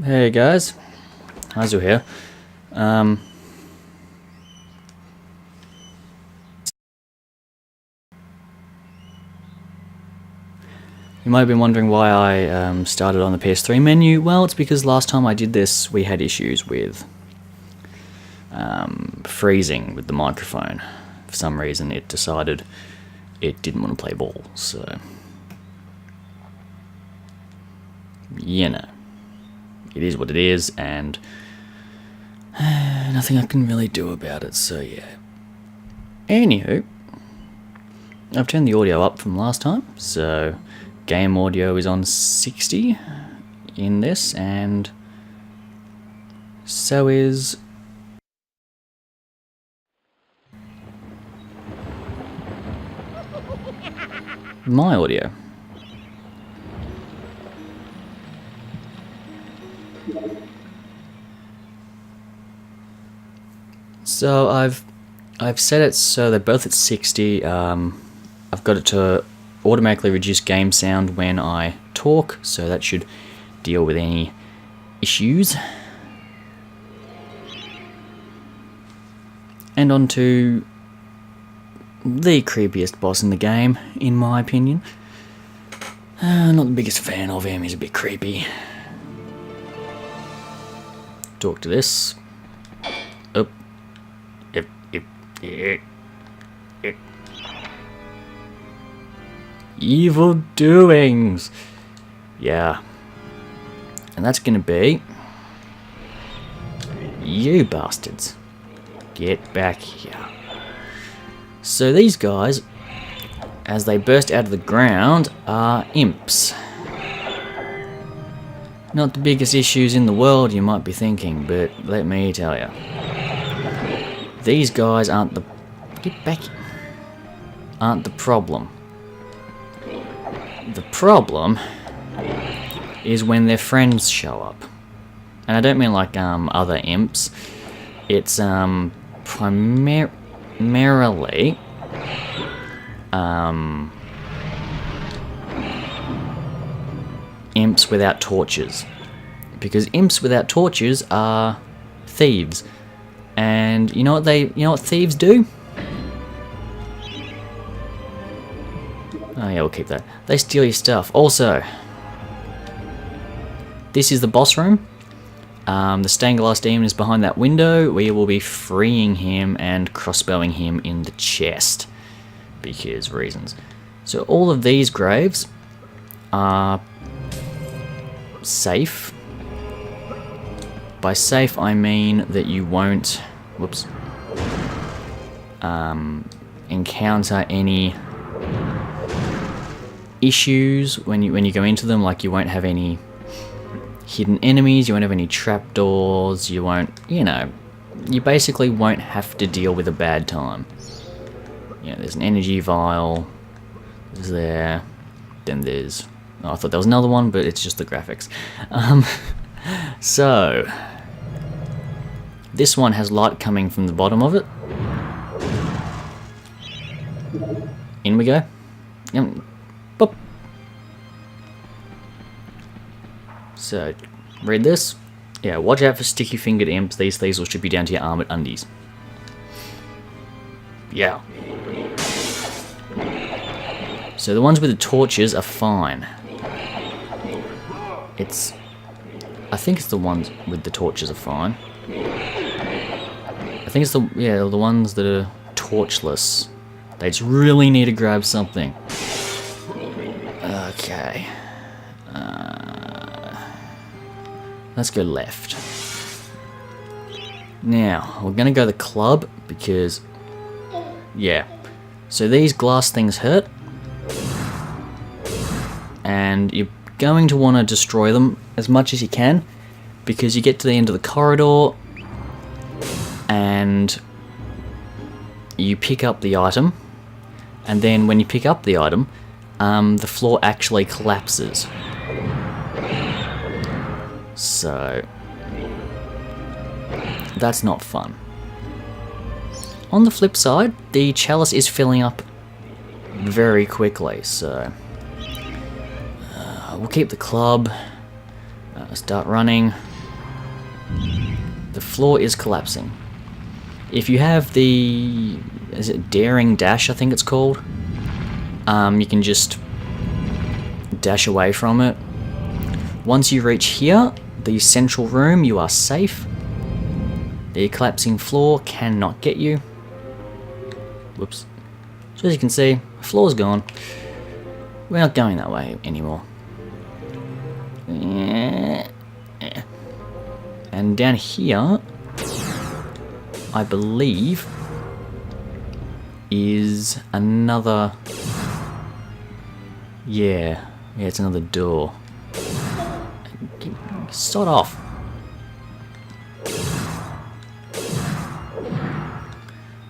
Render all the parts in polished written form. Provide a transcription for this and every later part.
Hey guys, Hazel here. You might have been wondering why I started on the PS3 menu. Well, it's because last time I did this we had issues with freezing with the microphone. For some reason it decided it didn't want to play ball, so you know, it is what it is, and nothing I can really do about it, so yeah. Anywho, I've turned the audio up from last time, so game audio is on 60 in this, and so is my audio. So I've set it so they're both at 60. I've got it to automatically reduce game sound when I talk, so that should deal with any issues. And on to the creepiest boss in the game, in my opinion. Not the biggest fan of him, he's a bit creepy. Talk to this. Oh. Evil doings. Yeah. And that's gonna be you bastards. Get back here. So these guys, as they burst out of the ground, are imps. Not the biggest issues in the world, you might be thinking, but let me tell you. These guys aren't the... Get back... aren't the problem. The problem is when their friends show up. And I don't mean like other imps. It's primarily imps without torches. Because imps without torches are thieves. And you know what thieves do? Oh yeah, we'll keep that. They steal your stuff. Also, this is the boss room. The stained glass demon is behind that window. We will be freeing him and crossbowing him in the chest. Because reasons. So all of these graves are safe. By safe I mean that you won't encounter any issues when you go into them. Like, you won't have any hidden enemies, you won't have any trapdoors, you won't, you basically won't have to deal with a bad time. There's an energy vial, there's there, then there's, I thought there was another one, but it's just the graphics. So, this one has light coming from the bottom of it. In we go. Boop. So, read this. Yeah, watch out for sticky-fingered imps. These thieves will strip you down to your armored undies. Yeah. So the ones with the torches are fine. I think it's the ones with the torches are fine. I think it's the ones that are torchless. They just really need to grab something. Okay. Let's go left. Now, we're going to go the club because, yeah. So these glass things hurt. And you're going to want to destroy them as much as you can, because you get to the end of the corridor and you pick up the item, and then when you pick up the item, the floor actually collapses. So that's not fun. On the flip side, the chalice is filling up very quickly, so we'll keep the club. Start running. The floor is collapsing. If you have the... is it Daring Dash, I think it's called? You can just dash away from it. Once you reach here, the central room, you are safe. The collapsing floor cannot get you. Whoops. So as you can see, the floor's gone. We're not going that way anymore. And down here, I believe, is another... Yeah, it's another door. Sod off.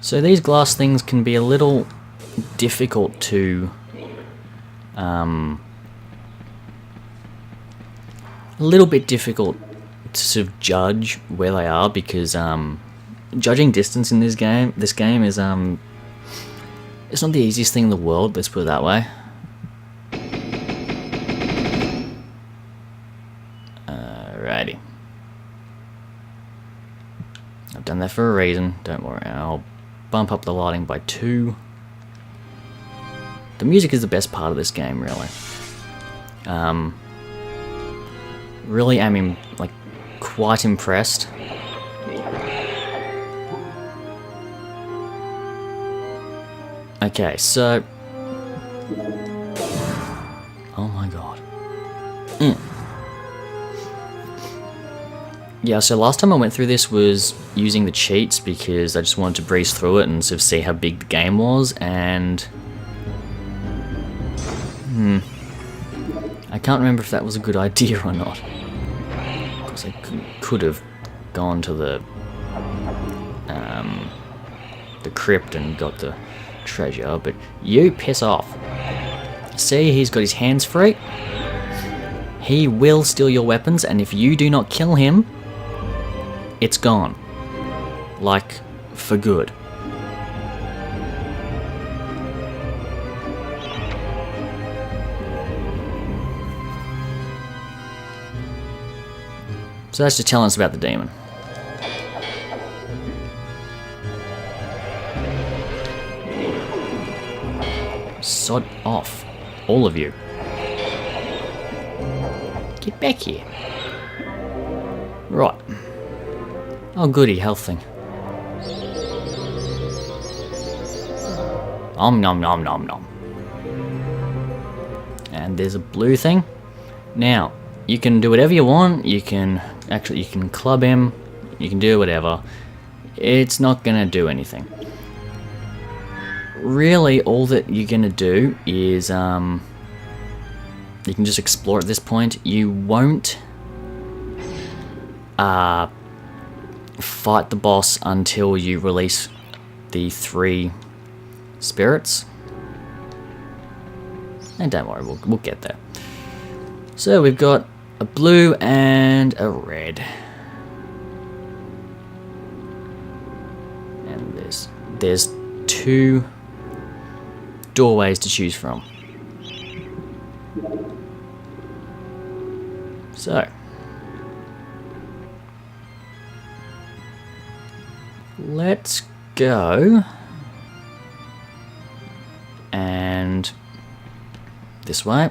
So these glass things can be a little difficult to... a little bit difficult to sort of judge where they are, because judging distance in this game is it's not the easiest thing in the world, let's put it that way. Alrighty. I've done that for a reason, don't worry. I'll bump up the lighting by 2. The music is the best part of this game, really. Really am quite impressed. Okay, so... Oh my god. Yeah, so last time I went through this was using the cheats because I just wanted to breeze through it and sort of see how big the game was, and... I can't remember if that was a good idea or not. Because I could have gone to the crypt and got the treasure, but you piss off. See, he's got his hands free. He will steal your weapons, and if you do not kill him, it's gone. Like, for good. So that's just telling us about the demon. Sod off, all of you. Get back here. Right. Oh goody, health thing. Nom nom nom nom nom. And there's a blue thing. Now, you can do whatever you want. You can club him. You can do whatever. It's not gonna do anything. Really, all that you're gonna do is you can just explore at this point. You won't fight the boss until you release the 3 spirits. And don't worry, we'll get there. So we've got a blue and a red. And there's 2 doorways to choose from. So let's go and this way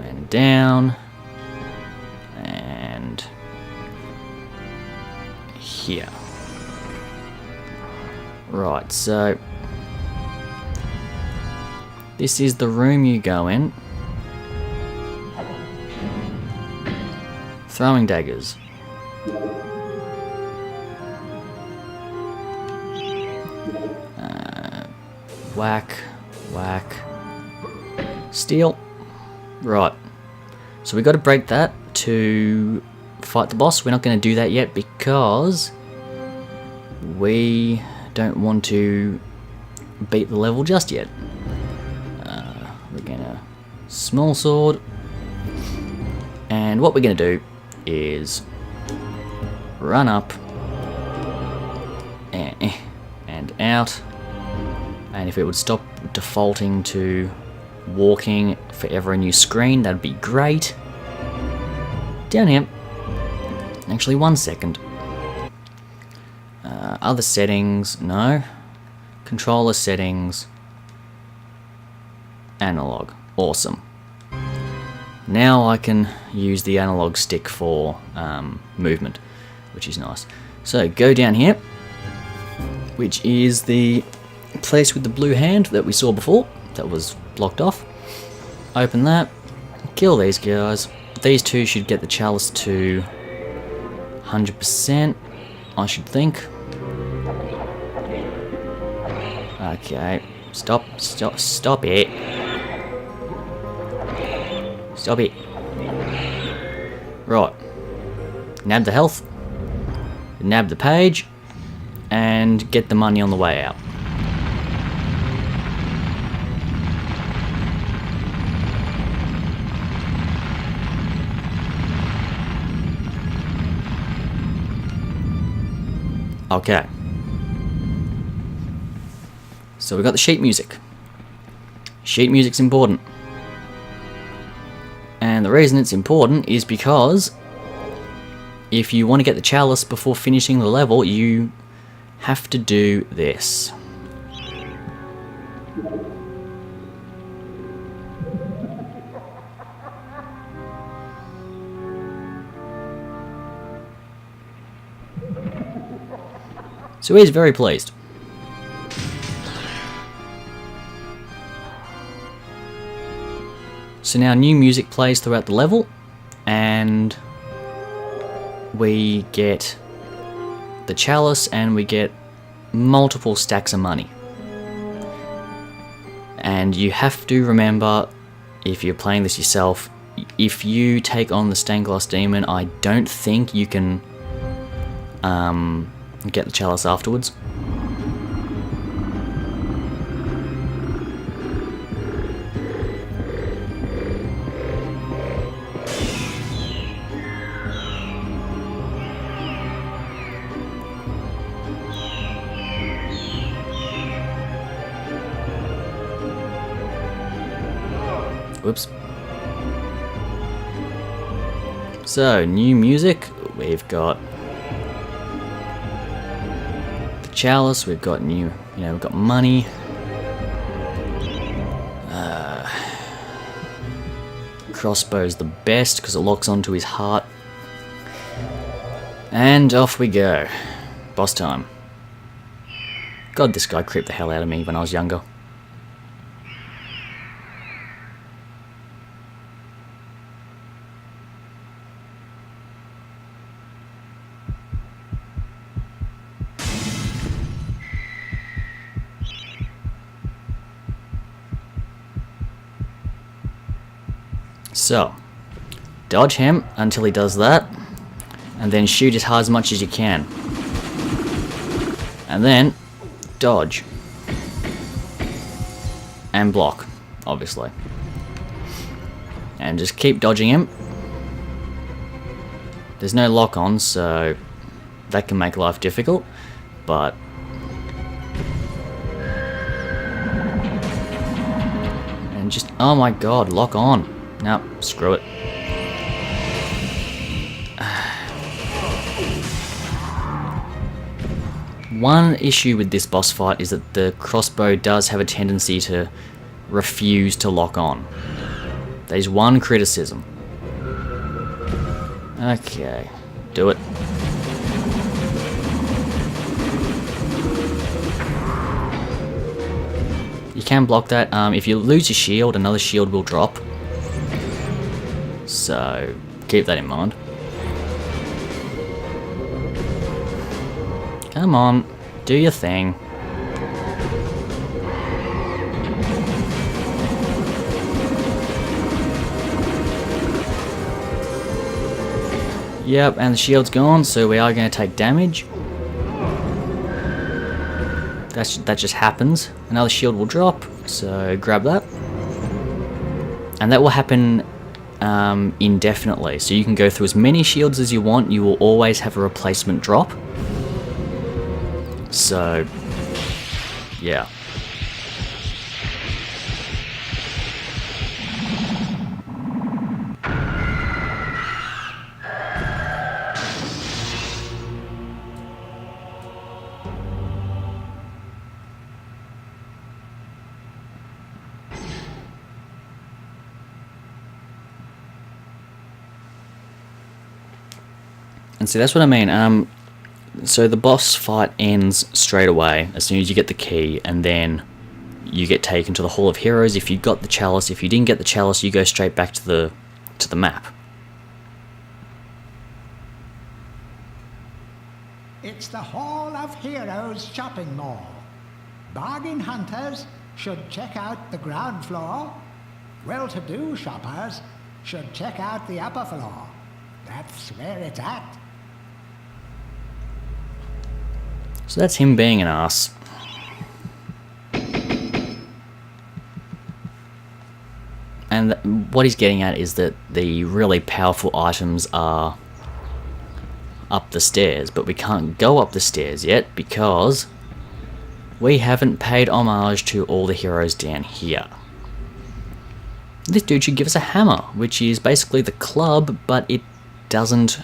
and down and here. Right, so this is the room you go in. Throwing daggers. Whack, whack. Steal. Right. So we got to break that to fight the boss. We're not going to do that yet because we don't want to beat the level just yet. We're gonna small sword, and what we're gonna do is run up and out, and if it would stop defaulting to walking for every new screen, that'd be great. down here. Actually, 1 second. Other settings, no. Controller settings. Analog, awesome. Now I can use the analog stick for movement, which is nice. So go down here, which is the place with the blue hand that we saw before, that was blocked off. Open that, kill these guys. These two should get the chalice to 100%, I should think. Okay, stop it. Stop it. Right, nab the health, nab the page, and get the money on the way out. Okay. So we got the sheet music. Sheet music's important. And the reason it's important is because if you want to get the chalice before finishing the level, you have to do this. So he's very pleased. So now new music plays throughout the level, and we get the chalice and we get multiple stacks of money. And you have to remember, if you're playing this yourself, if you take on the stained glass demon, I don't think you can get the chalice afterwards. Whoops. So, new music, we've got the chalice, we've got new, we've got money. Crossbow's the best because it locks onto his heart. And off we go. Boss time. God, this guy creeped the hell out of me when I was younger. So, dodge him until he does that, and then shoot as hard as much as you can. And then, dodge. And block, obviously. And just keep dodging him. There's no lock on, so that can make life difficult, but and just, oh my god, lock on. No, screw it. One issue with this boss fight is that the crossbow does have a tendency to refuse to lock on. There's one criticism. Okay, do it. You can block that. If you lose your shield, another shield will drop. So, keep that in mind. Come on, do your thing. Yep, and the shield's gone, so we are going to take damage. That just happens. Another shield will drop, so grab that. And that will happen indefinitely, so you can go through as many shields as you want. You will always have a replacement drop. So, yeah. And see, that's what I mean. So the boss fight ends straight away as soon as you get the key, and then you get taken to the Hall of Heroes if you got the chalice. If you didn't get the chalice, you go straight back to the map. It's the Hall of Heroes shopping mall. Bargain hunters should check out the ground floor. Well-to-do shoppers should check out the upper floor. That's where it's at. So that's him being an ass. And what he's getting at is that the really powerful items are up the stairs, but we can't go up the stairs yet because we haven't paid homage to all the heroes down here. This dude should give us a hammer, which is basically the club, but it doesn't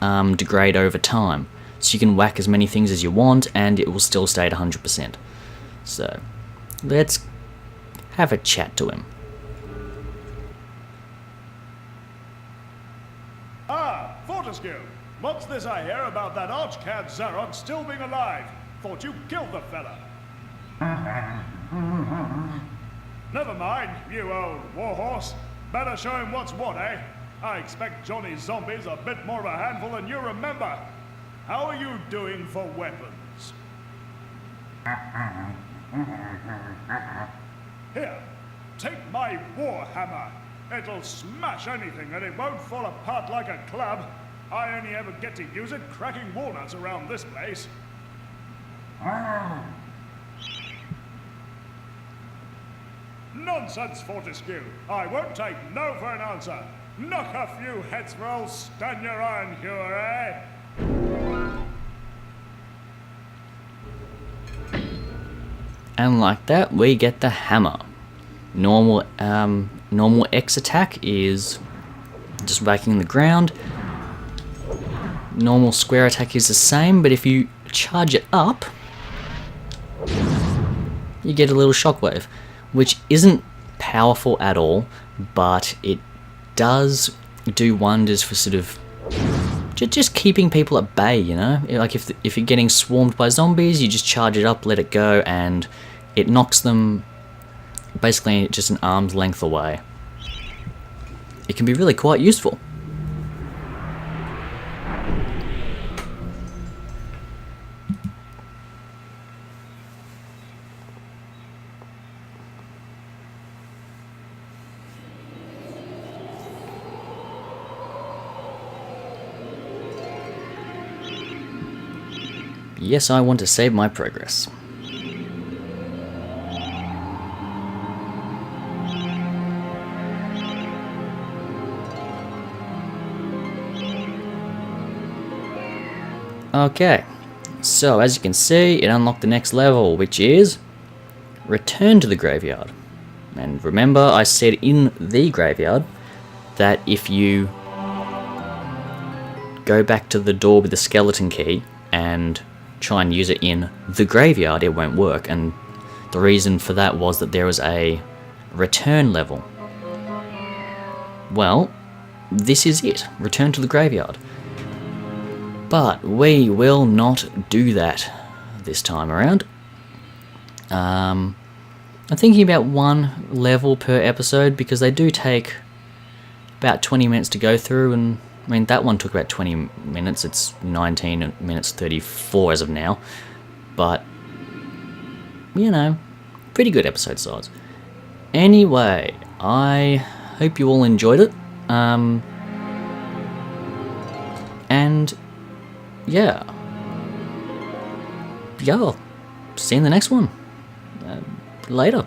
degrade over time. So you can whack as many things as you want and it will still stay at 100%. So let's have a chat to him. Ah, Fortescue! What's this I hear about that archcad Zarok still being alive? Thought you killed the fella. Never mind, you old warhorse. Better show him what's what, eh? I expect Johnny's zombies a bit more of a handful than you remember. How are you doing for weapons? Here, take my warhammer. It'll smash anything and it won't fall apart like a club. I only ever get to use it cracking walnuts around this place. Nonsense, Fortescue. I won't take no for an answer. Knock a few heads for old Stan your iron hewer, eh? And like that, we get the hammer. Normal X attack is just whacking the ground. Normal square attack is the same, but if you charge it up, you get a little shockwave, which isn't powerful at all, but it does do wonders for sort of just keeping people at bay, you know? Like if you're getting swarmed by zombies, you just charge it up, let it go, and it knocks them basically just an arm's length away. It can be really quite useful. Yes, I want to save my progress. Okay, so as you can see, it unlocked the next level, which is Return to the Graveyard. And remember, I said in the graveyard that if you go back to the door with the skeleton key and try and use it in the graveyard, it won't work. And the reason for that was that there was a return level. Well, this is it. Return to the graveyard. But we will not do that this time around. I'm thinking about one level per episode because they do take about 20 minutes to go through, and I mean that one took about 20 minutes. It's 19 minutes 34 as of now, but you know, pretty good episode size. Anyway, I hope you all enjoyed it. And yeah, I'll see you in the next one. Later.